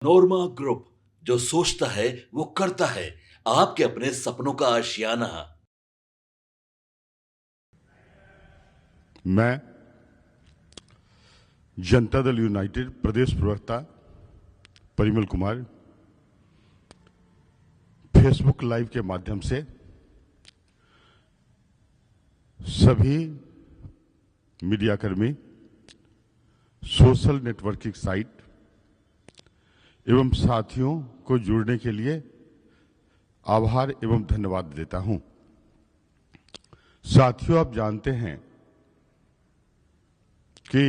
नोरमा group, जो सोचता है वो करता है। आपके अपने सपनों का आशियाना। मैं जनता दल यूनाइटेड प्रदेश प्रवक्ता परिमल कुमार फेसबुक लाइव के माध्यम से सभी मीडियाकर्मी, सोशल नेटवर्किंग साइट एवं साथियों को जुड़ने के लिए आभार एवं धन्यवाद देता हूं। साथियों, आप जानते हैं कि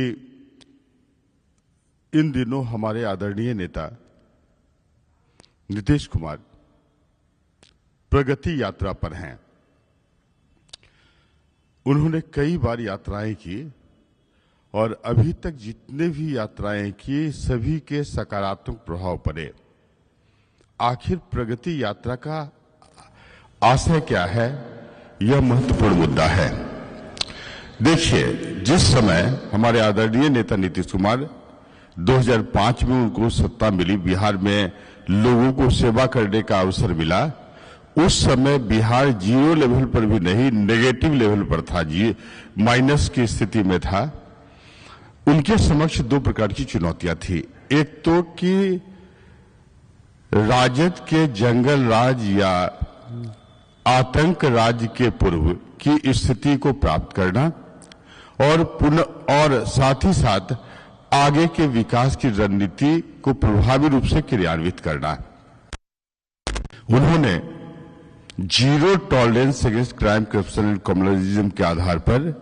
इन दिनों हमारे आदरणीय नेता नीतीश कुमार प्रगति यात्रा पर हैं। उन्होंने कई बार यात्राएं की और अभी तक जितने भी यात्राएं की सभी के सकारात्मक प्रभाव पड़े। आखिर प्रगति यात्रा का आशय क्या है, यह महत्वपूर्ण मुद्दा है। देखिए, जिस समय हमारे आदरणीय नेता नीतीश कुमार 2005 में उनको सत्ता मिली, बिहार में लोगों को सेवा करने का अवसर मिला, उस समय बिहार जीरो लेवल पर भी नहीं, नेगेटिव लेवल पर था, माइनस की स्थिति में था। उनके समक्ष दो प्रकार की चुनौतियां थी। एक तो कि राजद के जंगल राज या आतंक राज के पूर्व की स्थिति को प्राप्त करना और साथ ही साथ आगे के विकास की रणनीति को प्रभावी रूप से क्रियान्वित करना। उन्होंने zero tolerance against crime, corruption and communalism के आधार पर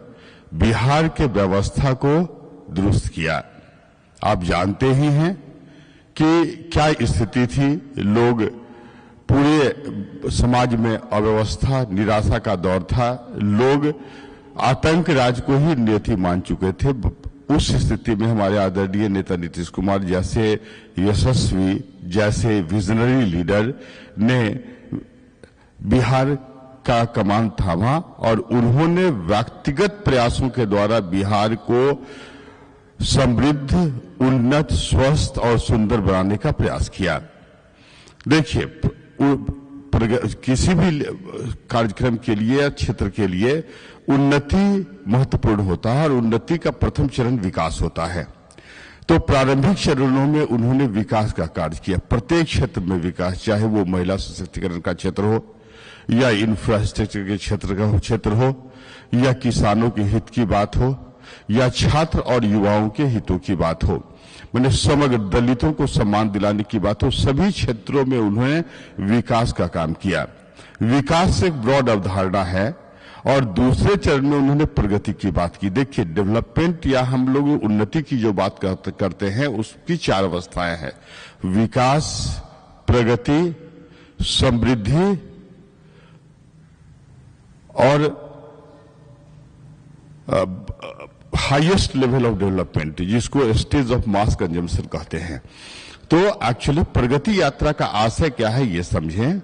बिहार के व्यवस्था को दुरुस्त किया। आप जानते ही हैं कि क्या स्थिति थी। लोग, पूरे समाज में अव्यवस्था, निराशा का दौर था। लोग आतंक राज को ही नियति मान चुके थे। उस स्थिति में हमारे आदरणीय नेता नीतीश कुमार जैसे यशस्वी, जैसे विजनरी लीडर ने बिहार का कमान थामा और उन्होंने व्यक्तिगत प्रयासों के द्वारा बिहार को समृद्ध, उन्नत, स्वस्थ और सुंदर बनाने का प्रयास किया। देखिए, किसी भी कार्यक्रम के लिए या क्षेत्र के लिए उन्नति महत्वपूर्ण होता है और उन्नति का प्रथम चरण विकास होता है। तो प्रारंभिक चरणों में उन्होंने विकास का कार्य किया, प्रत्येक क्षेत्र में विकास, चाहे वो महिला सशक्तिकरण का क्षेत्र हो या इंफ्रास्ट्रक्चर के क्षेत्र हो या किसानों के हित की बात हो या छात्र और युवाओं के हितों की बात हो, मैंने समग्र दलितों को सम्मान दिलाने की बात हो, सभी क्षेत्रों में उन्होंने विकास का काम किया। विकास एक ब्रॉड अवधारणा है और दूसरे चरण में उन्होंने प्रगति की बात की। देखिए, डेवलपमेंट या हम लोग उन्नति की जो बात करते हैं उसकी चार अवस्थाएं हैं: विकास, प्रगति, समृद्धि और हाईएस्ट लेवल ऑफ डेवलपमेंट, जिसको स्टेज ऑफ मास कंजम्पशन कहते हैं। तो एक्चुअली प्रगति यात्रा का आशय क्या है, ये समझें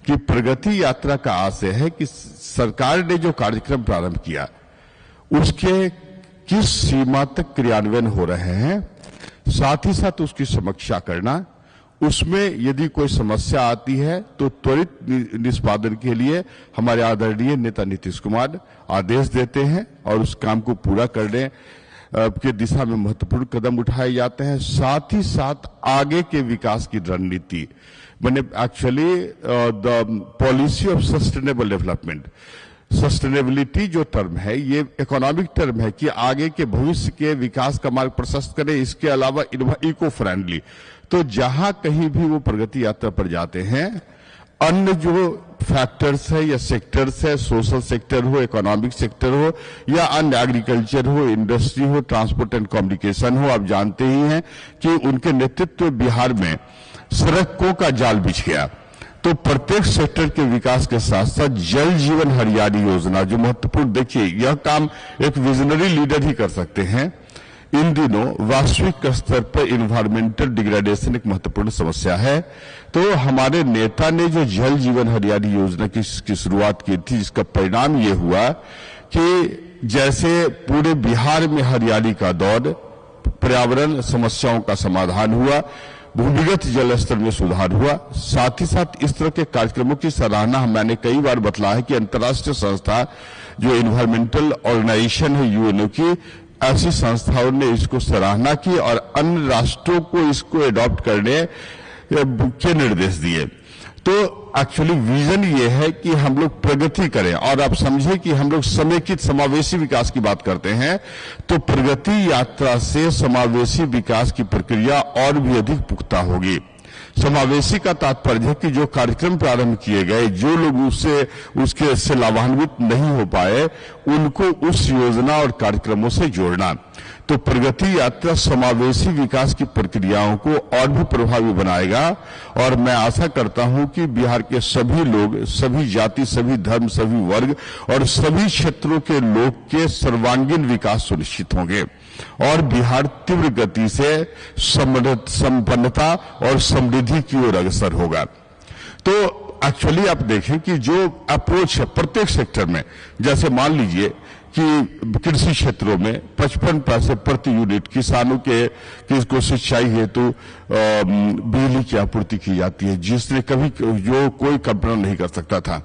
कि प्रगति यात्रा का आशय है कि सरकार ने जो कार्यक्रम प्रारंभ किया उसके किस सीमा तक क्रियान्वयन हो रहे हैं, साथ ही साथ उसकी समीक्षा करना, उसमें यदि कोई समस्या आती है तो त्वरित निष्पादन के लिए हमारे आदरणीय नेता नीतीश कुमार आदेश देते हैं और उस काम को पूरा करने के दिशा में महत्वपूर्ण कदम उठाए जाते हैं। साथ ही साथ आगे के विकास की रणनीति, मैंने actually the policy of sustainable development, sustainability जो टर्म है ये इकोनॉमिक टर्म है कि आगे के भविष्य के विकास का मार्ग प्रशस्त करें। इसके अलावा इको फ्रेंडली, तो जहां कहीं भी वो प्रगति यात्रा पर जाते हैं, अन्य जो फैक्टर्स है या सेक्टर्स है, सोशल सेक्टर हो, इकोनॉमिक सेक्टर हो या अन्य एग्रीकल्चर हो, इंडस्ट्री हो, ट्रांसपोर्ट एंड कम्युनिकेशन हो, आप जानते ही हैं कि उनके नेतृत्व में बिहार में सड़कों का जाल बिछ गया। तो प्रत्येक सेक्टर के विकास के साथ साथ जल जीवन हरियाली योजना जो महत्वपूर्ण, देखिए यह काम एक विजनरी लीडर ही कर सकते हैं। इन दिनों वैश्विक स्तर पर इन्वायरमेंटल डिग्रेडेशन एक महत्वपूर्ण समस्या है। तो हमारे नेता ने जो जल जीवन हरियाली योजना की शुरुआत की थी, जिसका परिणाम ये हुआ कि जैसे पूरे बिहार में हरियाली का दौर, पर्यावरण समस्याओं का समाधान हुआ, भूमिगत जल स्तर में सुधार हुआ। साथ ही साथ इस तरह के कार्यक्रमों की सराहना मैंने कई बार बतलाया है कि अंतर्राष्ट्रीय संस्था जो इन्वायरमेंटल ऑर्गेनाइजेशन है यूएनओ की, ऐसी संस्थाओं ने इसको सराहना की और अन्य राष्ट्रों को इसको अडॉप्ट करने के निर्देश दिए। तो एक्चुअली विजन ये है कि हम लोग प्रगति करें, और आप समझे कि हम लोग समेकित समावेशी विकास की बात करते हैं, तो प्रगति यात्रा से समावेशी विकास की प्रक्रिया और भी अधिक पुख्ता होगी। समावेशी का तात्पर्य है कि जो कार्यक्रम प्रारंभ किए गए, जो लोग उसके से लाभान्वित नहीं हो पाए, उनको उस योजना और कार्यक्रमों से जोड़ना। तो प्रगति यात्रा समावेशी विकास की प्रक्रियाओं को और भी प्रभावी बनाएगा, और मैं आशा करता हूं कि बिहार के सभी लोग, सभी जाति, सभी धर्म, सभी वर्ग और सभी क्षेत्रों के लोग के सर्वांगीण विकास सुनिश्चित होंगे और बिहार तीव्र गति से संपन्नता और समृद्धि की ओर अग्रसर होगा। तो एक्चुअली आप देखें कि जो अप्रोच है प्रत्येक सेक्टर में, जैसे मान लीजिए कि कृषि क्षेत्रों में 55 पैसे प्रति यूनिट किसानों को सिंचाई हेतु बिजली की आपूर्ति की जाती है, जिसने कभी जो कोई कल्पना नहीं कर सकता था।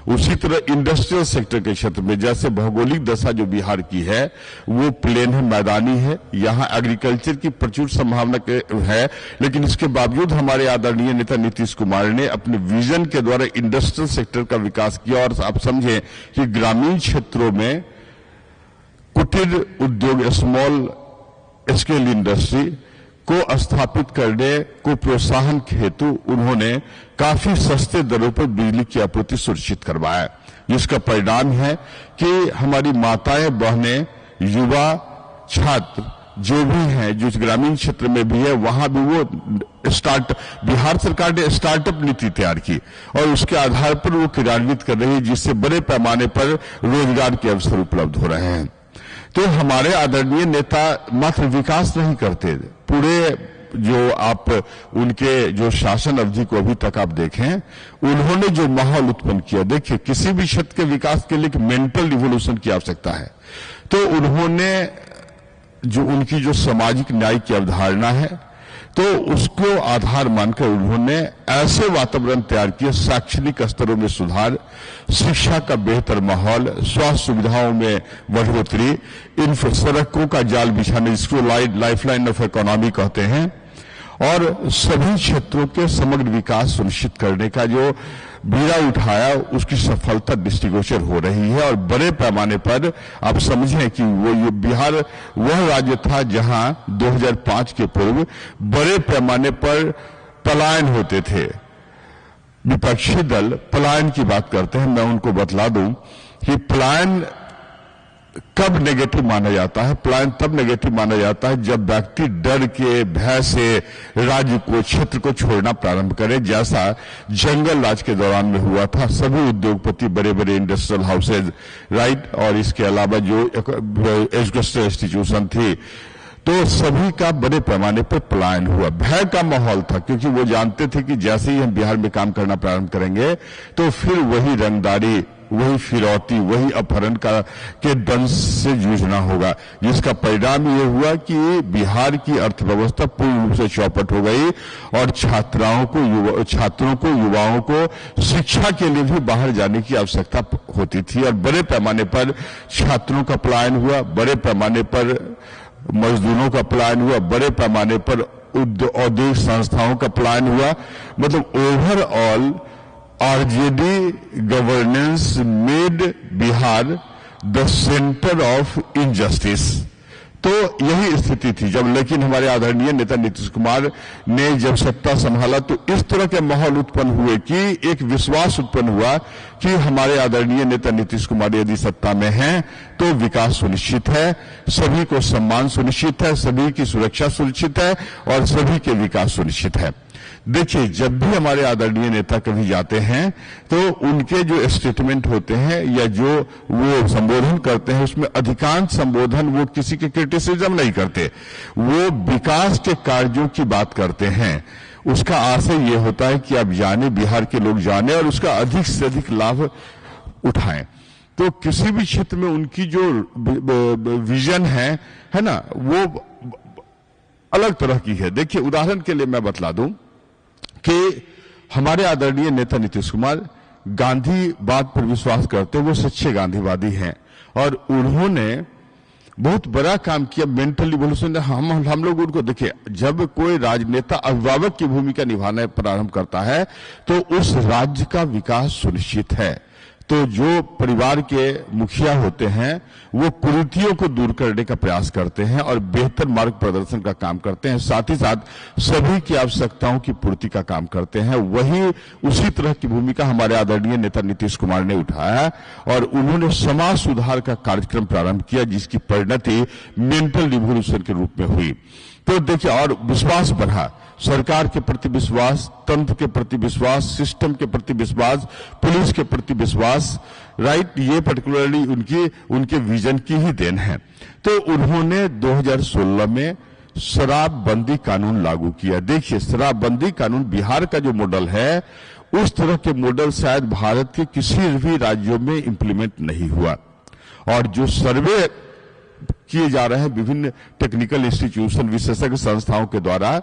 उसी तरह इंडस्ट्रियल सेक्टर के क्षेत्र में, जैसे भौगोलिक दशा जो बिहार की है वो प्लेन है, मैदानी है, यहाँ एग्रीकल्चर की प्रचुर संभावना है, लेकिन इसके बावजूद हमारे आदरणीय नेता नीतीश कुमार ने अपने विजन के द्वारा इंडस्ट्रियल सेक्टर का विकास किया। और आप समझें कि ग्रामीण क्षेत्रों में कुटीर उद्योग, स्मॉल स्केल इंडस्ट्री को स्थापित करने को प्रोत्साहन हेतु उन्होंने काफी सस्ते दरों पर बिजली की आपूर्ति सुनिश्चित करवाया, जिसका परिणाम है कि हमारी माताएं, बहनें, युवा, छात्र जो भी हैं, जो ग्रामीण क्षेत्र में भी है, वहां भी वो बिहार सरकार ने स्टार्टअप नीति तैयार की और उसके आधार पर वो क्रियान्वित कर रही है, जिससे बड़े पैमाने पर रोजगार के अवसर उपलब्ध हो रहे हैं। तो हमारे आदरणीय नेता मात्र विकास नहीं करते, पूरे जो आप उनके जो शासन अवधि को अभी तक आप देखें, उन्होंने जो माहौल उत्पन्न किया, देखिए किसी भी क्षेत्र के विकास के लिए एक मेंटल रिवोल्यूशन की आवश्यकता है। तो उन्होंने जो उनकी जो सामाजिक न्याय की अवधारणा है, तो उसको आधार मानकर उन्होंने ऐसे वातावरण तैयार किए, शैक्षणिक स्तरों में सुधार, शिक्षा का बेहतर माहौल, स्वास्थ्य सुविधाओं में बढ़ोतरी, इन सड़कों का जाल बिछाने, जिसको लाइफलाइन ऑफ इकोनॉमी कहते हैं, और सभी क्षेत्रों के समग्र विकास सुनिश्चित करने का जो बीड़ा उठाया, उसकी सफलता दृष्टिगोचर हो रही है। और बड़े पैमाने पर आप समझें कि वो बिहार वह राज्य था जहां 2005 के पूर्व बड़े पैमाने पर पलायन होते थे। विपक्षी दल पलायन की बात करते हैं, मैं उनको बतला दूं कि पलायन कब नेगेटिव माना जाता है। पलायन तब नेगेटिव माना जाता है जब व्यक्ति डर के, भय से राज्य को, क्षेत्र को छोड़ना प्रारंभ करे, जैसा जंगल राज के दौरान में हुआ था। सभी उद्योगपति, बड़े बड़े इंडस्ट्रियल हाउसेज, राइट, और इसके अलावा जो एजुकेशनल इंस्टीट्यूशन थी, तो सभी का बड़े पैमाने पर पलायन हुआ। भय का माहौल था, क्योंकि वो जानते थे कि जैसे ही हम बिहार में काम करना प्रारंभ करेंगे तो फिर वही रंगदारी, वही फिरौती, वही अपहरण के दंश से जूझना होगा, जिसका परिणाम ये हुआ कि बिहार की अर्थव्यवस्था पूर्ण रूप से चौपट हो गई और छात्रों को, युवाओं को शिक्षा के लिए भी बाहर जाने की आवश्यकता होती थी, और बड़े पैमाने पर छात्रों का पलायन हुआ, बड़े पैमाने पर मजदूरों का पलायन हुआ, बड़े पैमाने पर औद्योगिक संस्थाओं का पलायन हुआ। मतलब overall RJD governance made Bihar the centre of injustice. तो यही स्थिति थी जब, लेकिन हमारे आदरणीय नेता नीतीश कुमार ने जब सत्ता संभाला तो इस तरह के माहौल उत्पन्न हुए कि एक विश्वास उत्पन्न हुआ कि हमारे आदरणीय नेता नीतीश कुमार यदि सत्ता में हैं तो विकास सुनिश्चित है, सभी को सम्मान सुनिश्चित है, सभी की सुरक्षा सुनिश्चित है और सभी के विकास सुनिश्चित है। देखिए, जब भी हमारे आदरणीय नेता कभी जाते हैं तो उनके जो स्टेटमेंट होते हैं या जो वो संबोधन करते हैं, उसमें अधिकांश संबोधन वो किसी के क्रिटिसिज्म नहीं करते, वो विकास के कार्यों की बात करते हैं। उसका आशय ये होता है कि आप जाने, बिहार के लोग जाने और उसका अधिक से अधिक लाभ उठाएं। तो किसी भी क्षेत्र में उनकी जो विजन है ना, वो अलग तरह की है। देखिए, उदाहरण के लिए मैं बतला दूं कि हमारे आदरणीय नेता नीतीश कुमार गांधीवाद पर विश्वास करते, वो सच्चे गांधीवादी हैं और उन्होंने बहुत बड़ा काम किया मेंटल रिवॉल्यूशन। हम लोग उनको देखिए, जब कोई राजनेता अभिभावक की भूमिका निभाना प्रारंभ करता है तो उस राज्य का विकास सुनिश्चित है। तो जो परिवार के मुखिया होते हैं वो कुरीतियों को दूर करने का प्रयास करते हैं और बेहतर मार्ग प्रदर्शन का काम करते हैं, साथ ही साथ सभी की आवश्यकताओं की पूर्ति का काम करते हैं। वही उसी तरह की भूमिका हमारे आदरणीय नेता नीतीश कुमार ने उठाया और उन्होंने समाज सुधार का कार्यक्रम प्रारंभ किया, जिसकी परिणति मेंटल रिवॉल्यूशन के रूप में हुई। तो देखिए, और विश्वास बढ़ा, सरकार के प्रति विश्वास, तंत्र के प्रति विश्वास, सिस्टम के प्रति विश्वास, पुलिस के प्रति विश्वास, राइट, ये पर्टिकुलरली उनके विजन की ही देन है। तो उन्होंने 2016 में शराबबंदी कानून लागू किया। देखिए, शराबबंदी कानून बिहार का जो मॉडल है उस तरह के मॉडल शायद भारत के किसी भी राज्यों में इंप्लीमेंट नहीं हुआ। और जो सर्वे किए जा रहे हैं विभिन्न टेक्निकल इंस्टीट्यूशन, विशेषज्ञ संस्थाओं के द्वारा,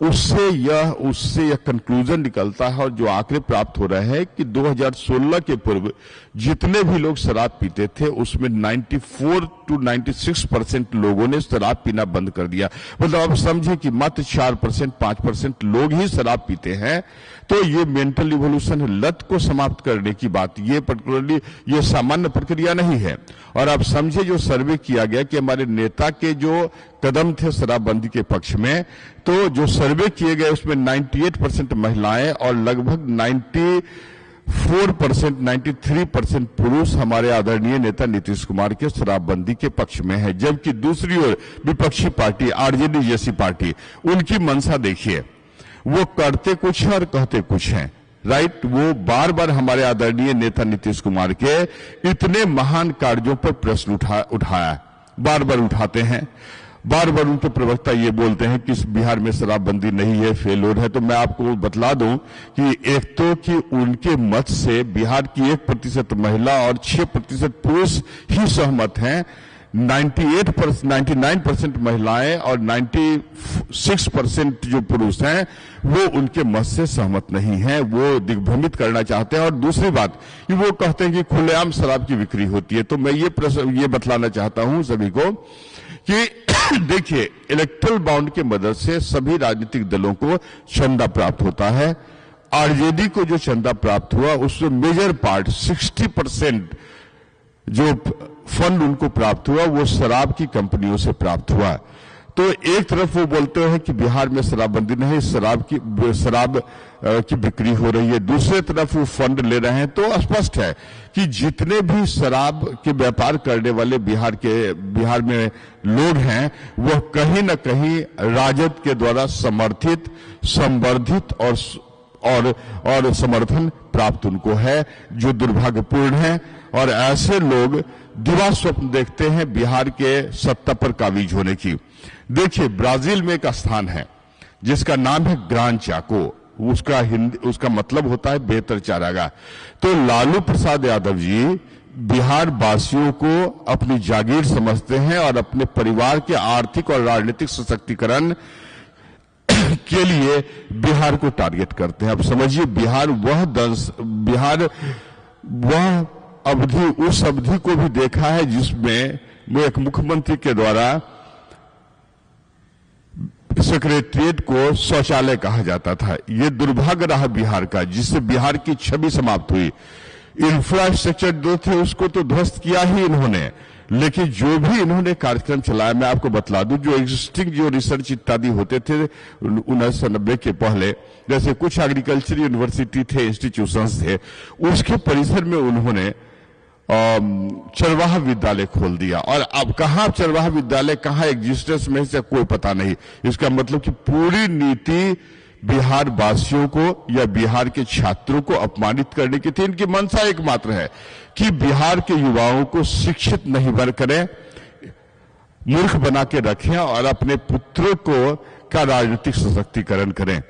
उससे यह कंक्लूजन निकलता है और जो आंकड़े प्राप्त हो रहे हैं कि 2016 के पूर्व जितने भी लोग शराब पीते थे उसमें 94 to 96% लोगों ने शराब पीना बंद कर दिया। मतलब आप समझे कि मात्र 4% 5% लोग ही शराब पीते हैं। तो ये मेंटल रिवॉल्यूशन है, लत को समाप्त करने की बात, ये पर्टिकुलरली ये सामान्य प्रक्रिया नहीं है। और आप समझे, जो सर्वे किया गया कि हमारे नेता के जो कदम थे शराबबंदी के पक्ष में, तो जो सर्वे किए गए उसमें 98% महिलाएं और लगभग 93% पुरुष हमारे आदरणीय नेता नीतीश कुमार के शराबबंदी के पक्ष में है। जबकि दूसरी ओर विपक्षी पार्टी आरजेडी जैसी पार्टी, उनकी मंशा देखिए, वो करते कुछ है और कहते कुछ हैं, राइट। वो बार बार हमारे आदरणीय नेता नीतीश कुमार के इतने महान कार्यों पर प्रश्न उठाया, बार बार उठाते हैं। बार बार उनके प्रवक्ता ये बोलते हैं कि बिहार में शराबबंदी नहीं है, फेलोर है। तो मैं आपको बतला दूं कि एक तो कि उनके मत से बिहार की 1% महिला और 6% पुरुष ही सहमत हैं। 99% महिलाएं और 96% जो पुरुष हैं वो उनके मत से सहमत नहीं हैं, वो दिग्भ्रमित करना चाहते हैं। और दूसरी बात कि वो कहते हैं कि खुलेआम शराब की बिक्री होती है। तो मैं ये बतलाना चाहता हूं सभी को कि देखिए, इलेक्टोरल बॉन्ड के मदद से सभी राजनीतिक दलों को चंदा प्राप्त होता है। आरजेडी को जो चंदा प्राप्त हुआ उसमें मेजर पार्ट 60% जो फंड उनको प्राप्त हुआ वो शराब की कंपनियों से प्राप्त हुआ। तो एक तरफ वो बोलते हैं कि बिहार में शराबबंदी नहीं, शराब की बिक्री हो रही है, दूसरे तरफ वो फंड ले रहे हैं। तो स्पष्ट है कि जितने भी शराब के व्यापार करने वाले बिहार में लोग हैं वह कहीं न कहीं राजद के द्वारा समर्थित, संवर्धित और समर्थन प्राप्त उनको है, जो दुर्भाग्यपूर्ण है। और ऐसे लोग दिवा स्वप्न देखते हैं बिहार के सत्ता पर काबिज होने की। देखिए, ब्राजील में एक स्थान है जिसका नाम है ग्रान चाको, उसका मतलब होता है बेहतर चारागाह। तो लालू प्रसाद यादव जी बिहार वासियों को अपनी जागीर समझते हैं और अपने परिवार के आर्थिक और राजनीतिक सशक्तिकरण के लिए बिहार को टारगेट करते हैं। अब समझिए, उस अवधि को भी देखा है जिसमें वो एक मुख्यमंत्री के द्वारा सेक्रेटरिएट को शौचालय कहा जाता था। ये दुर्भाग्य रहा बिहार का, जिससे बिहार की छवि समाप्त हुई। इंफ्रास्ट्रक्चर जो थे उसको तो ध्वस्त किया ही इन्होंने, लेकिन जो भी इन्होंने कार्यक्रम चलाया, मैं आपको बतला दूं, जो एग्जिस्टिंग जो रिसर्च इत्यादि होते थे 1990 के पहले, जैसे कुछ एग्रीकल्चर यूनिवर्सिटी थे, इंस्टीट्यूशंस थे, उसके परिसर में उन्होंने चरवाहा विद्यालय खोल दिया। और अब कहां चरवाहा विद्यालय कहां एग्जिस्टेंस में से कोई पता नहीं। इसका मतलब कि पूरी नीति बिहार वासियों को या बिहार के छात्रों को अपमानित करने की थी। इनकी मंशा एकमात्र है कि बिहार के युवाओं को शिक्षित नहीं बन करें, मूर्ख बना के रखें और अपने पुत्रों का राजनीतिक सशक्तिकरण करें।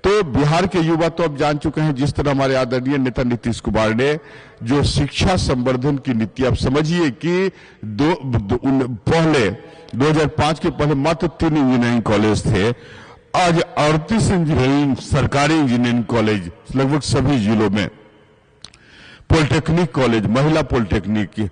तो बिहार के युवा तो अब जान चुके हैं, जिस तरह हमारे आदरणीय नेता नीतीश कुमार ने जो शिक्षा संवर्धन की नीति, आप समझिए कि पहले 2005 के पहले मात्र 3 इंजीनियरिंग कॉलेज थे, आज 38 इंजीनियरिंग सरकारी इंजीनियरिंग कॉलेज लगभग सभी जिलों में, पॉलिटेक्निक कॉलेज, महिला polytechnic,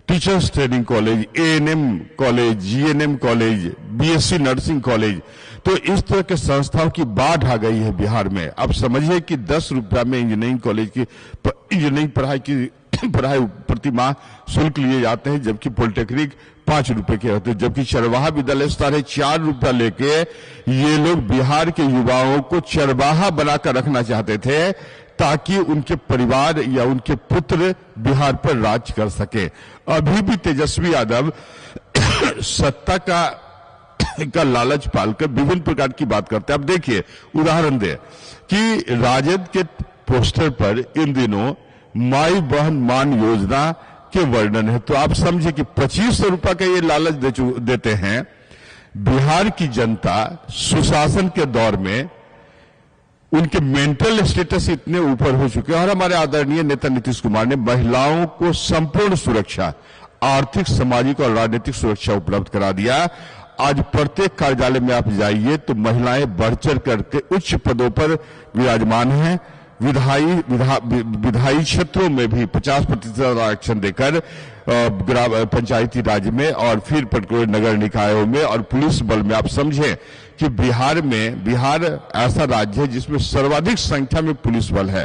teachers training college, ANM college, GNM college, BSc nursing college. तो इस तरह के संस्थाओं की बाढ़ आ गई है बिहार में। अब समझिए कि 10 रुपया में इंजीनियरिंग कॉलेज की इंजीनियरिंग पढ़ाई प्रति माह शुल्क लिए जाते हैं, जबकि पॉलिटेक्निक 5 रुपए के होते हैं, जबकि चरवाहा विद्यालय 4.5 रुपया लेके ये लोग बिहार के युवाओं को चरवाहा बनाकर रखना चाहते थे, ताकि उनके परिवार या उनके पुत्र बिहार पर राज कर सके। अभी भी तेजस्वी यादव सत्ता का लालच पालकर विभिन्न प्रकार की बात करते हैं। अब देखिए, उदाहरण दे कि राजद के पोस्टर पर इन दिनों माई बहन मान योजना के वर्णन है, तो आप समझे कि 2500 रुपए का ये लालच देते हैं। बिहार की जनता सुशासन के दौर में उनके मेंटल स्टेटस इतने ऊपर हो चुके हैं, और हमारे आदरणीय नेता नीतीश कुमार ने महिलाओं को संपूर्ण सुरक्षा, आर्थिक, सामाजिक और राजनीतिक सुरक्षा उपलब्ध करा दिया। आज प्रत्येक कार्यालय में आप जाइए तो महिलाएं बढ़ चढ़ करके उच्च पदों पर विराजमान हैं। विधायी क्षेत्रों में भी 50% आरक्षण देकर पंचायती राज में और फिर पर्टिकुलर नगर निकायों में और पुलिस बल में, आप समझें कि बिहार ऐसा राज्य है जिसमें सर्वाधिक संख्या में पुलिस बल है।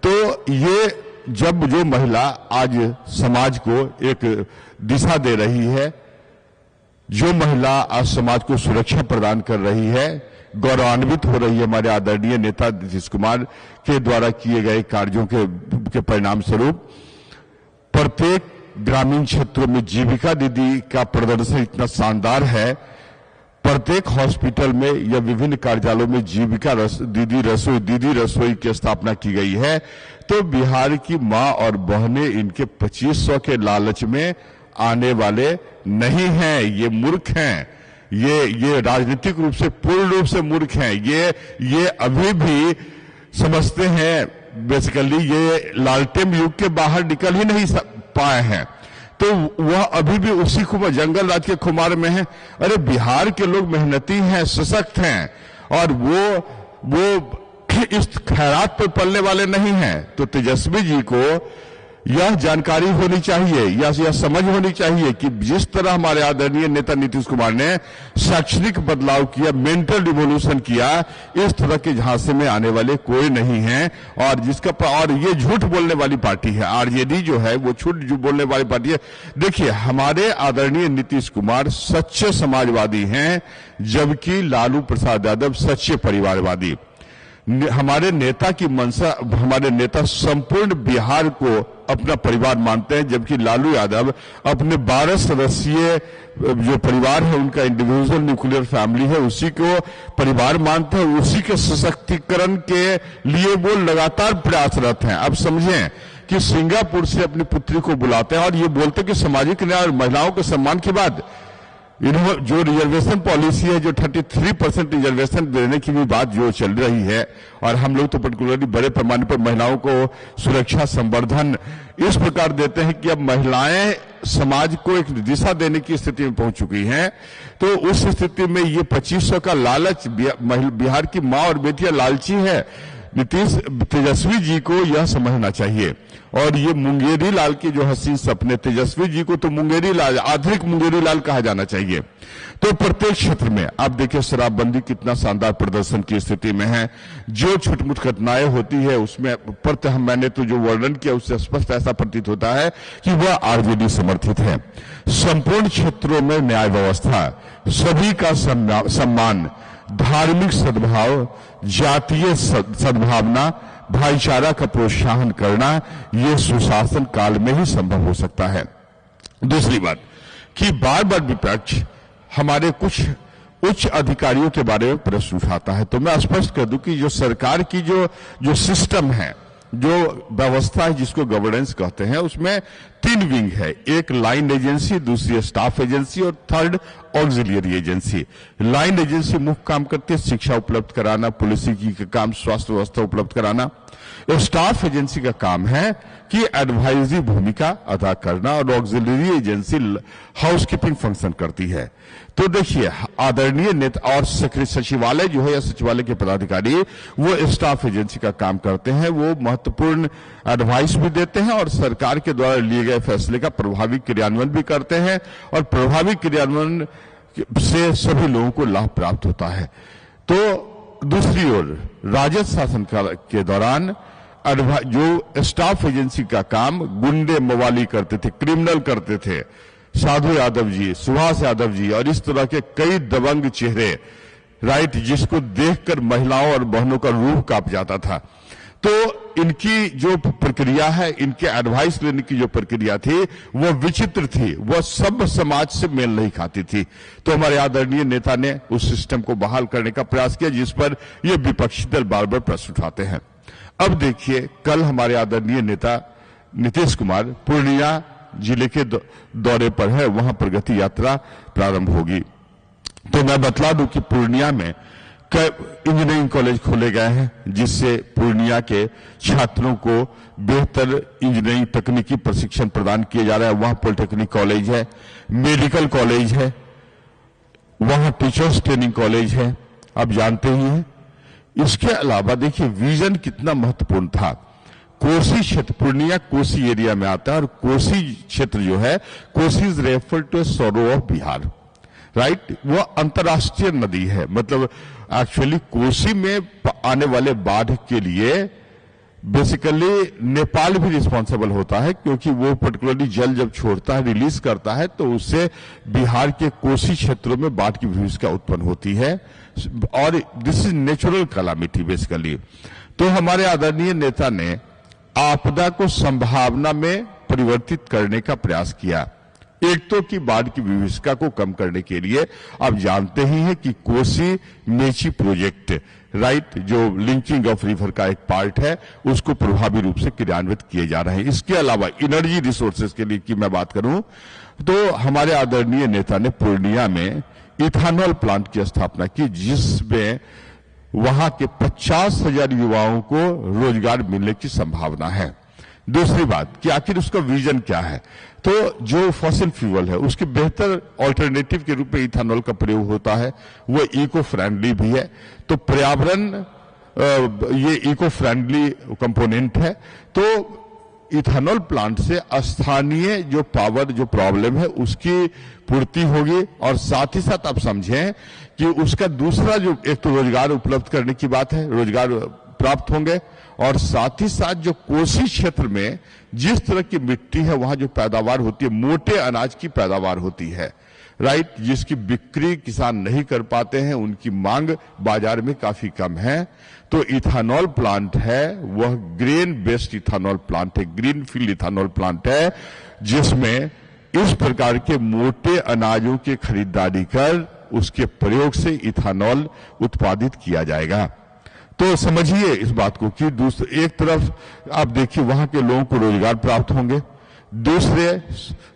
तो ये जब जो महिला आज समाज को एक दिशा दे रही है, जो महिला आज समाज को सुरक्षा प्रदान कर रही है, गौरवान्वित हो रही है हमारे आदरणीय नेता नीतीश कुमार के द्वारा किए गए कार्यों के परिणाम स्वरूप। प्रत्येक ग्रामीण क्षेत्रों में जीविका दीदी का प्रदर्शन इतना शानदार है, प्रत्येक हॉस्पिटल में या विभिन्न कार्यालयों में जीविका दीदी रसोई की स्थापना की गई है। तो बिहार की मां और बहनें इनके 2500 के लालच में आने वाले नहीं हैं, ये मूर्ख हैं, ये राजनीतिक रूप से पूर्ण रूप से मूर्ख हैं। ये अभी भी समझते हैं, बेसिकली ये लालटेन युग के बाहर निकल ही नहीं पाए हैं, तो वह अभी भी उसी जंगल राज के खुमार में है। अरे बिहार के लोग मेहनती हैं, सशक्त हैं, और वो इस खैरात पर पलने वाले नहीं हैं। तो तेजस्वी जी को यह जानकारी होनी चाहिए, यह समझ होनी चाहिए कि जिस तरह हमारे आदरणीय नेता नीतीश कुमार ने शैक्षणिक बदलाव किया, मेंटल रिवॉल्यूशन किया, इस तरह के झांसे में आने वाले कोई नहीं है। और ये झूठ बोलने वाली पार्टी है, आरजेडी जो है वो झूठ बोलने वाली पार्टी है। देखिए, हमारे आदरणीय नीतीश कुमार सच्चे समाजवादी हैं, जबकि लालू प्रसाद यादव सच्चे परिवारवादी। हमारे नेता की मंशा, हमारे नेता संपूर्ण बिहार को अपना परिवार मानते हैं, जबकि लालू यादव अपने 12 सदस्यीय जो परिवार है, उनका इंडिविजुअल न्यूक्लियर फैमिली है, उसी को परिवार मानते हैं, उसी के सशक्तिकरण के लिए वो लगातार प्रयासरत हैं। अब समझें कि सिंगापुर से अपनी पुत्री को बुलाते हैं और ये बोलते हैं कि सामाजिक न्याय और महिलाओं के सम्मान के बाद इन्होंने जो रिजर्वेशन पॉलिसी है, जो 33% रिजर्वेशन देने की भी बात जो चल रही है, और हम लोग तो पर्टिकुलरली बड़े पैमाने पर महिलाओं को सुरक्षा संवर्धन इस प्रकार देते हैं कि अब महिलाएं समाज को एक दिशा देने की स्थिति में पहुंच चुकी हैं। तो उस स्थिति में ये 2500 का लालच, बिहार की मां और बेटियां लालची है। तेजस्वी जी को यह समझना चाहिए। और ये मुंगेरी लाल के जो हसीन सपने, तेजस्वी जी को तो मुंगेरी लाल, आधुनिक मुंगेरी लाल कहा जाना चाहिए। तो प्रत्येक क्षेत्र में आप देखिए शराबबंदी कितना शानदार प्रदर्शन की स्थिति में है। जो छुटमुट घटनाएं होती है उसमें मैंने तो जो वर्णन किया उससे स्पष्ट ऐसा प्रतीत होता है कि वह आरजेडी समर्थित है। संपूर्ण क्षेत्रों में न्याय व्यवस्था, सभी का सम्मान, धार्मिक सद्भाव, जातीय सद्भावना, भाईचारा का प्रोत्साहन करना, यह सुशासन काल में ही संभव हो सकता है। दूसरी बात कि बार बार विपक्ष हमारे कुछ उच्च अधिकारियों के बारे में प्रश्न उठाता है, तो मैं स्पष्ट कर दूं कि जो सरकार की जो सिस्टम है, जो व्यवस्था है, जिसको गवर्नेंस कहते हैं, उसमें तीन विंग है, एक लाइन एजेंसी, दूसरी स्टाफ एजेंसी और third auxiliary agency. Line agency मुख्य काम करती है शिक्षा उपलब्ध कराना, पुलिसिंग का काम, स्वास्थ्य व्यवस्था उपलब्ध कराना। स्टाफ एजेंसी का काम है कि एडवाइजरी भूमिका अदा करना और ऑक्सिलियरी एजेंसी हाउसकीपिंग फंक्शन करती है। तो देखिए, आदरणीय नेता और सचिवालय जो है या सचिवालय के पदाधिकारी वो स्टाफ एजेंसी का काम करते हैं, वो महत्वपूर्ण एडवाइस भी देते हैं और सरकार के द्वारा लिए गए फैसले का प्रभावी क्रियान्वयन भी करते हैं और प्रभावी क्रियान्वयन से सभी लोगों को लाभ प्राप्त होता है। तो दूसरी ओर राजस्व शासन के दौरान जो स्टाफ एजेंसी का काम गुंडे मवाली करते थे, क्रिमिनल करते थे, साधु यादव जी, सुभाष यादव जी और इस तरह के कई दबंग चेहरे, राइट, जिसको देखकर महिलाओं और बहनों का रूह कांप जाता था। तो इनकी जो प्रक्रिया है, इनके एडवाइस लेने की जो प्रक्रिया थी वो विचित्र थी, वो सब समाज से मेल नहीं खाती थी। तो हमारे आदरणीय नेता ने उस सिस्टम को बहाल करने का प्रयास किया, जिस पर ये विपक्षी दल बार बार प्रश्न उठाते हैं। अब देखिए, कल हमारे आदरणीय नेता नीतीश कुमार पूर्णिया जिले के दौरे पर है, वहां प्रगति यात्रा प्रारंभ होगी। तो मैं बतला दूं कि पूर्णिया में इंजीनियरिंग कॉलेज खोले गए हैं, जिससे पूर्णिया के छात्रों को बेहतर इंजीनियरिंग तकनीकी प्रशिक्षण प्रदान किया जा रहा है। वहां पॉलिटेक्निक कॉलेज है, मेडिकल कॉलेज है, वहां टीचर्स ट्रेनिंग कॉलेज है, आप जानते ही हैं। इसके अलावा देखिए विजन कितना महत्वपूर्ण था। कोसी क्षेत्र, पूर्णिया कोसी एरिया में आता है और कोसी क्षेत्र जो है, Kosi is refer to sorrow of Bihar, right, वो अंतर्राष्ट्रीय नदी है। मतलब एक्चुअली कोसी में आने वाले बाढ़ के लिए बेसिकली नेपाल भी रिस्पॉन्सिबल होता है, क्योंकि वो पर्टिकुलरली जल जब छोड़ता है, रिलीज करता है, तो उससे बिहार के कोसी क्षेत्रों में बाढ़ की भूमिका उत्पन्न होती है और this is natural calamity basically. तो हमारे आदरणीय नेता ने आपदा को संभावना में परिवर्तित करने का प्रयास किया। एक तो कि बाढ़ की विभीषिका को कम करने के लिए आप जानते ही हैं कि कोसी मेची प्रोजेक्ट, राइट, जो लिंकिंग ऑफ रिवर का एक पार्ट है, उसको प्रभावी रूप से क्रियान्वित किए जा रहे हैं। इसके अलावा एनर्जी रिसोर्सेज के लिए की मैं बात करूं तो हमारे आदरणीय नेता ने पूर्णिया में इथानॉल प्लांट की स्थापना की, जिसमें वहां के 50,000 युवाओं को रोजगार मिलने की संभावना है। दूसरी बात कि आखिर उसका विजन क्या है, तो जो फॉसिल फ्यूल है उसके बेहतर ऑल्टरनेटिव के रूप में इथानॉल का प्रयोग होता है, वो इको फ्रेंडली भी है। तो पर्यावरण ये इको फ्रेंडली कंपोनेंट है। तो इथानॉल प्लांट से स्थानीय जो पावर जो प्रॉब्लम है उसकी पूर्ति होगी और साथ ही साथ आप समझें कि उसका दूसरा जो एक तो रोजगार उपलब्ध करने की बात है, रोजगार प्राप्त होंगे और साथ ही साथ जो कोसी क्षेत्र में जिस तरह की मिट्टी है वहां जो पैदावार होती है, मोटे अनाज की पैदावार होती है, राइट, जिसकी बिक्री किसान नहीं कर पाते हैं, उनकी मांग बाजार में काफी कम है। तो इथानॉल प्लांट है वह ग्रेन बेस्ड इथानॉल प्लांट है, ग्रीन फील्ड इथानॉल प्लांट है, जिसमें इस प्रकार के मोटे अनाजों की खरीदारी कर उसके प्रयोग से इथानॉल उत्पादित किया जाएगा। तो समझिए इस बात को कि एक तरफ आप देखिए वहां के लोगों को रोजगार प्राप्त होंगे, दूसरे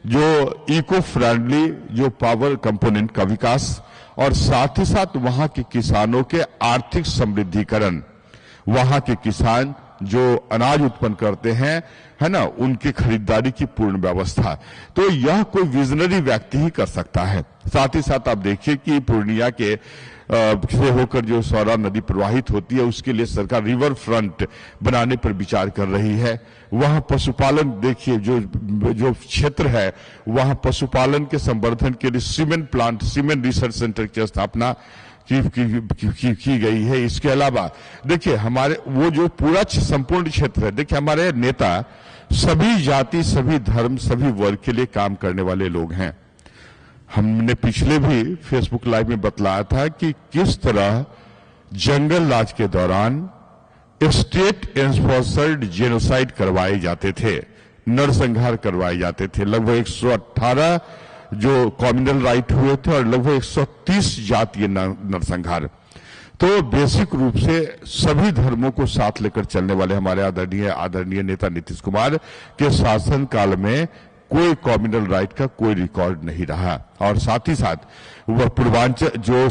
जो इको फ्रेंडली जो पावर कंपोनेंट का विकास और साथ ही साथ वहां के किसानों के आर्थिक समृद्धिकरण, वहां के किसान जो अनाज उत्पन्न करते हैं, है ना, उनकी खरीदारी की पूर्ण व्यवस्था। तो यह कोई विजनरी व्यक्ति ही कर सकता है। साथ ही साथ आप देखिए कि पूर्णिया के से होकर जो सौरा नदी प्रवाहित होती है उसके लिए सरकार रिवर फ्रंट बनाने पर विचार कर रही है। वहां पशुपालन देखिए जो क्षेत्र है वहां पशुपालन के संवर्धन के लिए cement plant, cement research centre की स्थापना की गई है। इसके अलावा देखिए हमारे वो जो पूरा संपूर्ण क्षेत्र है, देखिए हमारे नेता सभी जाति, सभी धर्म, सभी वर्ग के लिए काम करने वाले लोग हैं। हमने पिछले भी फेसबुक लाइव में बतलाया था कि किस तरह जंगल राज के दौरान स्टेट स्पॉन्सर्ड जेनोसाइड करवाए जाते थे, नरसंहार करवाए जाते थे। लगभग 118 जो कम्युनल राइट हुए थे और लगभग 130 जातीय नरसंहार। तो बेसिक रूप से सभी धर्मों को साथ लेकर चलने वाले हमारे आदरणीय नेता नीतीश कुमार के शासन काल में कोई कम्युनल राइट का कोई रिकॉर्ड नहीं रहा। और साथ ही साथ वह पूर्वांचल जो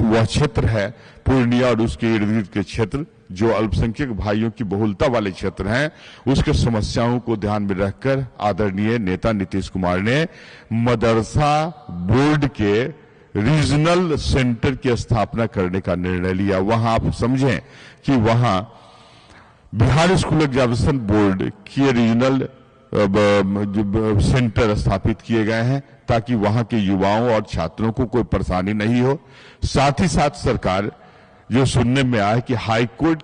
वह क्षेत्र है पूर्णिया और उसके इर्द गिर्द के क्षेत्र जो अल्पसंख्यक भाइयों की बहुलता वाले क्षेत्र हैं, उसके समस्याओं को ध्यान में रखकर आदरणीय नेता नीतीश कुमार ने मदरसा बोर्ड के रीजनल सेंटर की स्थापना करने का निर्णय लिया। वहां आप समझें कि वहां बिहार स्कूल एग्जामिनेशन बोर्ड की रीजनल सेंटर स्थापित किए गए हैं ताकि वहां के युवाओं और छात्रों को कोई परेशानी नहीं हो। साथ ही साथ सरकार जो सुनने में आया कि हाई कोर्ट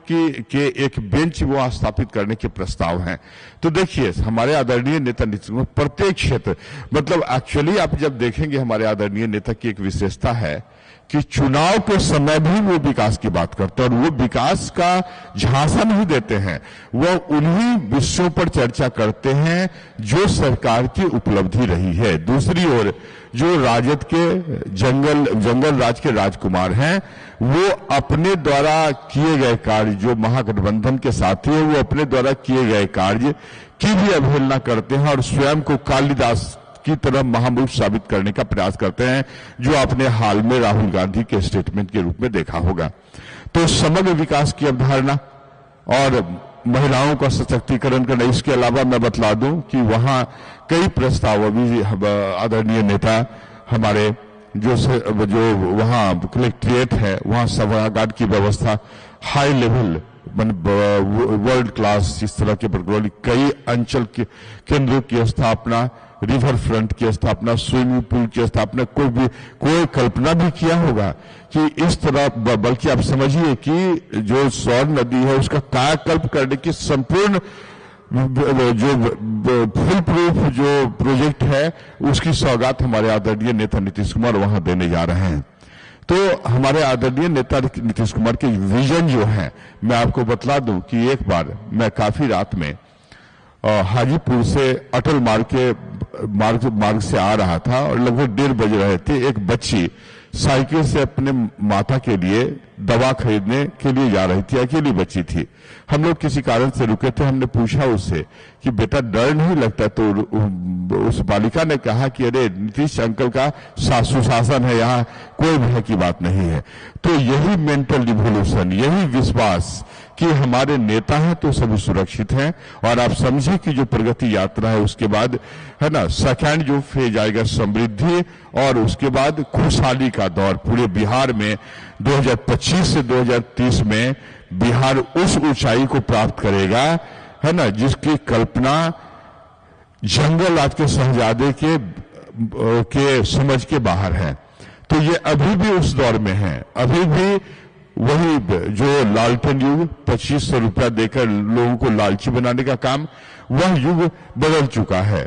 के एक बेंच वो स्थापित करने के प्रस्ताव हैं। तो देखिए हमारे आदरणीय नेता नीतीश कुमार प्रत्येक क्षेत्र मतलब एक्चुअली आप जब देखेंगे हमारे आदरणीय नेता की एक विशेषता है कि चुनाव के समय भी वो विकास की बात करते हैं और वो विकास का झांसा नहीं देते हैं, वो उन्हीं विषयों पर चर्चा करते हैं जो सरकार की उपलब्धि रही है। दूसरी ओर जो राजद के जंगल राज के राजकुमार हैं वो अपने द्वारा किए गए कार्य जो महागठबंधन के साथी है वो अपने द्वारा किए गए कार्य की भी अवहेलना करते हैं और स्वयं को कालिदास की तरह महामूर्ख साबित करने का प्रयास करते हैं, जो आपने हाल में राहुल गांधी के स्टेटमेंट के रूप में देखा होगा। तो समग्र विकास की अवधारणा और महिलाओं का सशक्तिकरण करना, इसके अलावा मैं बतला दूं कि वहां कई प्रस्ताव अभी आदरणीय नेता हमारे जो वहां कलेक्ट्रेट है वहां सभागार की व्यवस्था हाई लेवल वर्ल्ड क्लास इस तरह के प्रोग्राम, कई अंचल के केंद्रों की स्थापना, रिवर फ्रंट की स्थापना, स्विमिंग पूल की स्थापना, कोई कल्पना भी किया होगा कि इस तरह, बल्कि आप समझिए कि जो सौर नदी है उसका कायाकल्प करने की संपूर्ण जो फुल प्रूफ जो प्रोजेक्ट है उसकी सौगात हमारे आदरणीय नेता नीतीश कुमार वहां देने जा रहे हैं। तो हमारे आदरणीय नेता नीतीश कुमार के विजन जो है, मैं आपको बतला दूं कि एक बार मैं काफी रात में हाजीपुर से अटल मार्ग से आ रहा था और लगभग 1:30 बज रहे थे। एक बच्ची साइकिल से अपने माता के लिए दवा खरीदने के लिए जा रही थी, अकेली बच्ची थी। हम लोग किसी कारण से रुके थे, हमने पूछा उससे कि बेटा डर नहीं लगता, तो उस बालिका ने कहा कि अरे नीतीश अंकल का सुशासन है, यहाँ कोई भय की बात नहीं है। तो यही मेंटल रिवोल्यूशन, यही विश्वास कि हमारे नेता हैं तो सभी सुरक्षित हैं। और आप समझे कि जो प्रगति यात्रा है उसके बाद है ना सेकेंड जो फेज आएगा समृद्धि और उसके बाद खुशहाली का दौर पूरे बिहार में 2025 से 2030 में बिहार उस ऊंचाई को प्राप्त करेगा, है ना, जिसकी कल्पना जंगल राज के शहजादे के समझ के बाहर है। तो ये अभी भी उस दौर में है, अभी भी वही जो लालटेन युग 2500 रुपया देकर लोगों को लालची बनाने का काम, वह युग बदल चुका है।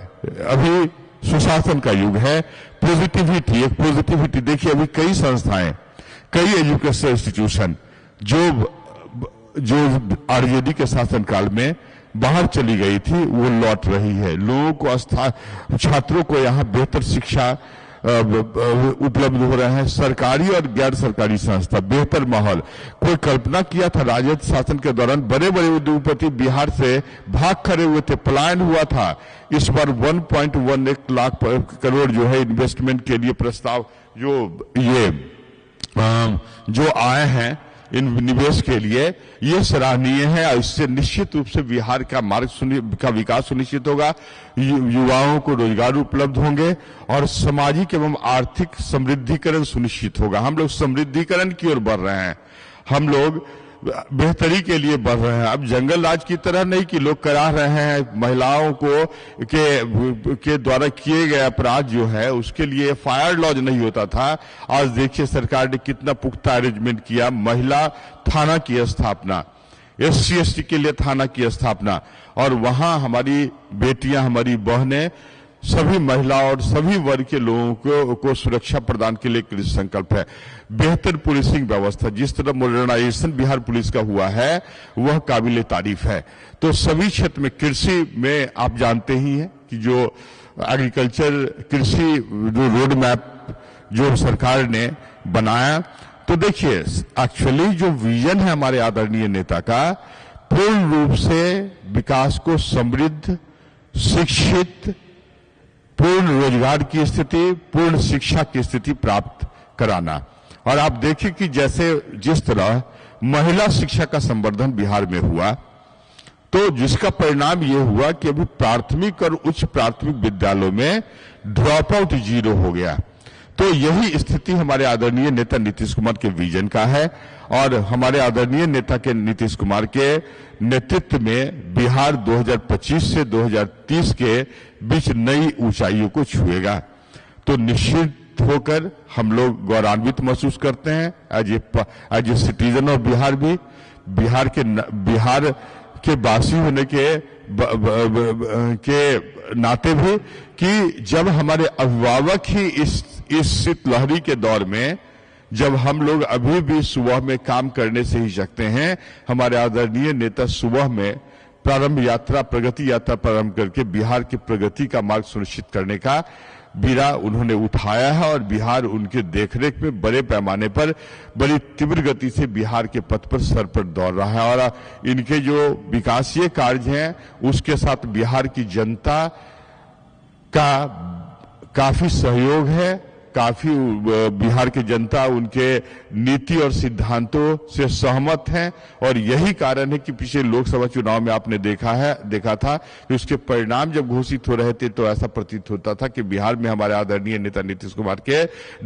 अभी सुशासन का युग है, पॉजिटिविटी, एक पॉजिटिविटी। देखिए अभी कई संस्थाएं, कई एजुकेशन इंस्टीट्यूशन जो आरजेडी के शासनकाल में बाहर चली गई थी वो लौट रही है। लोगों को छात्रों को यहाँ बेहतर शिक्षा उपलब्ध हो रहे हैं। सरकारी और गैर सरकारी संस्था, बेहतर माहौल। कोई कल्पना किया था राजद शासन के दौरान बड़े बड़े उद्योगपति बिहार से भाग खड़े हुए थे, पलायन हुआ था। इस बार 1.1 लाख करोड़ जो है इन्वेस्टमेंट के लिए प्रस्ताव जो आए हैं इन निवेश के लिए, ये सराहनीय है और इससे निश्चित रूप से बिहार का का विकास सुनिश्चित होगा, युवाओं को रोजगार उपलब्ध होंगे और सामाजिक एवं आर्थिक समृद्धिकरण सुनिश्चित होगा। हम लोग समृद्धिकरण की ओर बढ़ रहे हैं, हम लोग बेहतरी के लिए बढ़ रहे हैं। अब जंगल राज की तरह नहीं कि लोग करा रहे हैं, महिलाओं को के द्वारा किए गए अपराध जो है उसके लिए फायर लॉज नहीं होता था। आज देखिए सरकार ने कितना पुख्ता अरेंजमेंट किया, महिला थाना की स्थापना, SC ST के लिए थाना की स्थापना, और वहां हमारी बेटियां, हमारी बहनें, सभी महिला और सभी वर्ग के लोगों को सुरक्षा प्रदान के लिए कृत संकल्प है। बेहतर पुलिसिंग व्यवस्था, जिस तरह मॉडर्नाइजेशन बिहार पुलिस का हुआ है वह काबिले तारीफ है। तो सभी क्षेत्र में, कृषि में आप जानते ही हैं कि जो एग्रीकल्चर कृषि जो रोड मैप जो सरकार ने बनाया, तो देखिए एक्चुअली जो विजन है हमारे आदरणीय नेता का, पूर्ण रूप से विकास को समृद्ध, शिक्षित, पूर्ण रोजगार की स्थिति, पूर्ण शिक्षा की स्थिति प्राप्त कराना। और आप देखिए कि जैसे जिस तरह महिला शिक्षा का संवर्धन बिहार में हुआ, तो जिसका परिणाम यह हुआ कि अभी प्राथमिक और उच्च प्राथमिक विद्यालयों में ड्रॉप आउट 0 हो गया। तो यही स्थिति हमारे आदरणीय नेता नीतीश कुमार के विजन का है और हमारे आदरणीय नेता के नीतीश कुमार के नेतृत्व में बिहार 2025 से 2030 के बीच नई ऊंचाइयों को छुएगा। तो निश्चित होकर हम लोग गौरवान्वित महसूस करते हैं as a citizen of Bihar भी, बिहार के वासी होने के नाते भी, कि जब हमारे अभिभावक ही इस शीतलहरी के दौर में, जब हम लोग अभी भी सुबह में काम करने से ही सकते हैं, हमारे आदरणीय नेता सुबह में प्रगति यात्रा प्रारंभ करके बिहार की प्रगति का मार्ग सुनिश्चित करने का बीड़ा उन्होंने उठाया है और बिहार उनके देखरेख में बड़े पैमाने पर बड़ी तीव्र गति से बिहार के पथ पर सर पर दौड़ रहा है। और इनके जो विकासीय कार्य हैं उसके साथ बिहार की जनता का काफी सहयोग है, काफी बिहार की जनता उनके नीति और सिद्धांतों से सहमत है। और यही कारण है कि पिछले लोकसभा चुनाव में आपने देखा था कि उसके परिणाम जब घोषित हो रहे थे तो ऐसा प्रतीत होता था कि बिहार में हमारे आदरणीय नेता नीतीश कुमार के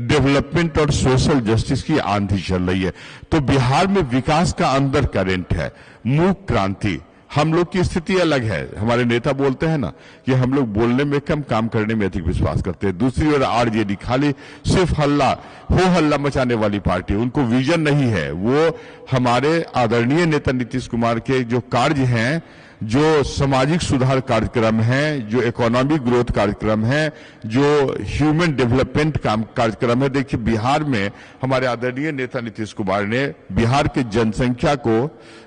डेवलपमेंट और सोशल जस्टिस की आंधी चल रही है। तो बिहार में विकास का अंदर करंट है, मूक क्रांति। हम लोग की स्थिति अलग है। हमारे नेता बोलते हैं ना कि हम लोग बोलने में कम, काम करने में अधिक विश्वास करते हैं। दूसरी ओर आरजेडी खाली सिर्फ हल्ला मचाने वाली पार्टी, उनको विजन नहीं है। वो हमारे आदरणीय नेता नीतीश कुमार के जो कार्य हैं, जो सामाजिक सुधार कार्यक्रम है, जो इकोनॉमिक ग्रोथ कार्यक्रम है, जो ह्यूमन डेवलपमेंट कार्यक्रम है। देखिए बिहार में हमारे आदरणीय नेता नीतीश कुमार ने बिहार के जनसंख्या को,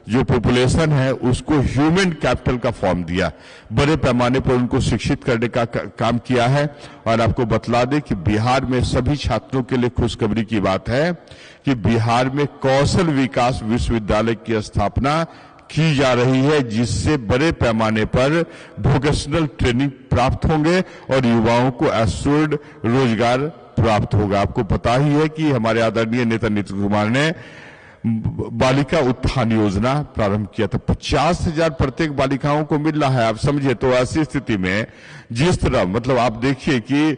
जो पॉपुलेशन है, उसको ह्यूमन कैपिटल का फॉर्म दिया, बड़े पैमाने पर उनको शिक्षित करने का काम किया है। और आपको बतला दें कि बिहार में सभी छात्रों के लिए खुशखबरी की बात है कि बिहार में कौशल विकास विश्वविद्यालय की स्थापना की जा रही है, जिससे बड़े पैमाने पर वोकेशनल ट्रेनिंग प्राप्त होंगे और युवाओं को एश्योर्ड रोजगार प्राप्त होगा। आपको पता ही है कि हमारे आदरणीय नेता नीतीश कुमार ने बालिका उत्थान योजना प्रारंभ किया था। 50,000 प्रत्येक बालिकाओं को मिल रहा है। आप समझिए, तो ऐसी स्थिति में जिस तरह, मतलब आप देखिए कि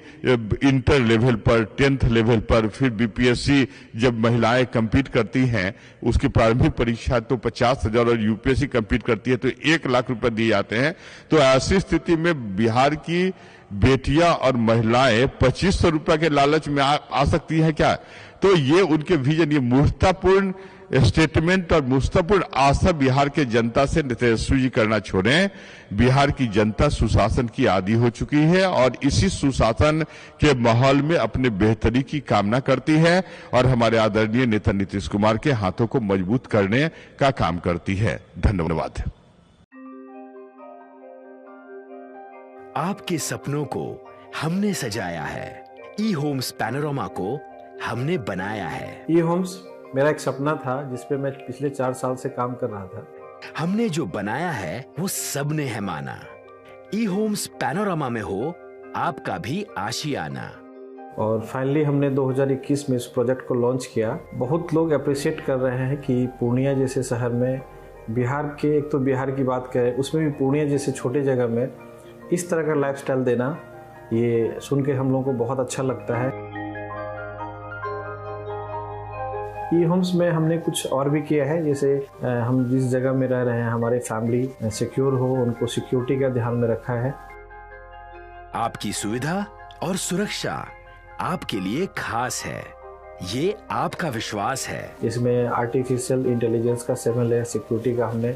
इंटर लेवल पर, 10th लेवल पर, फिर बीपीएससी जब महिलाएं कंपीट करती हैं, उसकी प्रारंभिक परीक्षा तो 50,000 और यूपीएससी कंपीट करती है तो 1 लाख रुपए दिए जाते हैं। तो ऐसी स्थिति में बिहार की बेटियां और महिलाएं 2500 रुपए के लालच में आ सकती हैं क्या? तो ये उनके विजन, ये मूर्खतापूर्ण स्टेटमेंट और मूर्खतापूर्ण आशा बिहार के जनता से तेजस्वी जी करना छोड़ें। बिहार की जनता सुशासन की आदी हो चुकी है और इसी सुशासन के माहौल में अपने बेहतरी की कामना करती है और हमारे आदरणीय नेता नीतीश कुमार के हाथों को मजबूत करने का काम करती है। धन्यवाद। आपके सपनों को हमने सजाया है, ई होम्स पैनोरमा को हमने बनाया है। ई होम्स मेरा एक सपना था जिसपे मैं पिछले 4 साल से काम कर रहा था। हमने जो बनाया है वो सबने है माना। ई होम्स पैनोरमा में हो आपका भी आशियाना। और फाइनली हमने 2021 में इस प्रोजेक्ट को लॉन्च किया। बहुत लोग अप्रिशिएट कर रहे हैं कि पूर्णिया जैसे शहर में, बिहार के, एक तो बिहार की बात करें उसमें भी पूर्णिया जैसे छोटे जगह में इस तरह का लाइफस्टाइल देना, ये सुन के हम लोगों को बहुत अच्छा लगता है। ई होम्स में हमने कुछ और भी किया है, जैसे हम जिस जगह में रह रहे हैं हमारे फैमिली सिक्योर हो, उनको सिक्योरिटी का ध्यान में रखा है। आपकी सुविधा और सुरक्षा आपके लिए खास है, ये आपका विश्वास है। इसमें आर्टिफिशियल इंटेलिजेंस का 7 लेयर सिक्योरिटी का हमने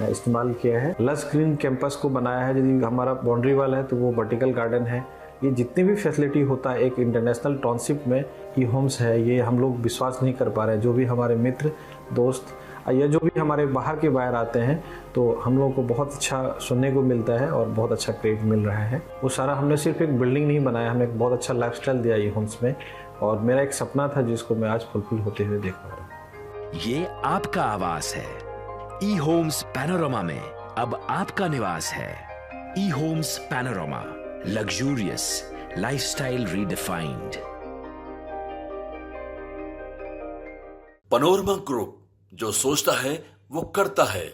इस्तेमाल किया है। लस ग्रीन कैंपस को बनाया है। यदि हमारा बाउंड्री वाल है तो वो वर्टिकल गार्डन है। ये जितनी भी फैसिलिटी होता है एक इंटरनेशनल टाउनशिप में ई होम्स है, ये हम लोग विश्वास नहीं कर पा रहे हैं। जो भी हमारे मित्र दोस्त या जो भी हमारे बाहर के बाहर आते हैं तो हम लोगों को बहुत अच्छा सुनने को मिलता है और बहुत अच्छा क्रेडिट मिल रहा है। वो सारा हमने सिर्फ एक बिल्डिंग नहीं बनाया, हमें एक बहुत अच्छा लाइफस्टाइल दिया ई होम्स में, और मेरा एक सपना था जिसको मैं आज फुलफिल होते हुए देख पा रहा हूँ। ये आपका आवास है। ई होम्स पैनोरमा में अब आपका निवास है। E Homes Panorama. Luxurious lifestyle redefined. Panorama Group, जो सोचता है वो करता है।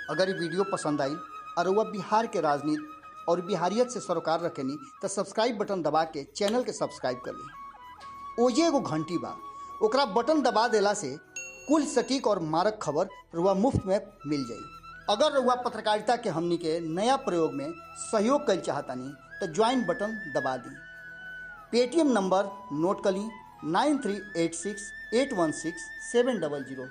अगर ये वीडियो पसंद आई और वह बिहार के राजनीति और बिहारियत से सरोकार रखेनी तो सब्सक्राइब बटन दबा के चैनल के सब्सक्राइब कर ली। ओजे एगो घंटी बा, ओकरा बटन दबा देला से कुल सटीक और मारक खबर रुआ मुफ्त में मिल जाई। अगर रुआ पत्रकारिता के हमनी के नया प्रयोग में सहयोग कर चाहतानी तो ज्वाइन बटन दबा दी। पेटीएम नंबर नोट कर ली 9386816700।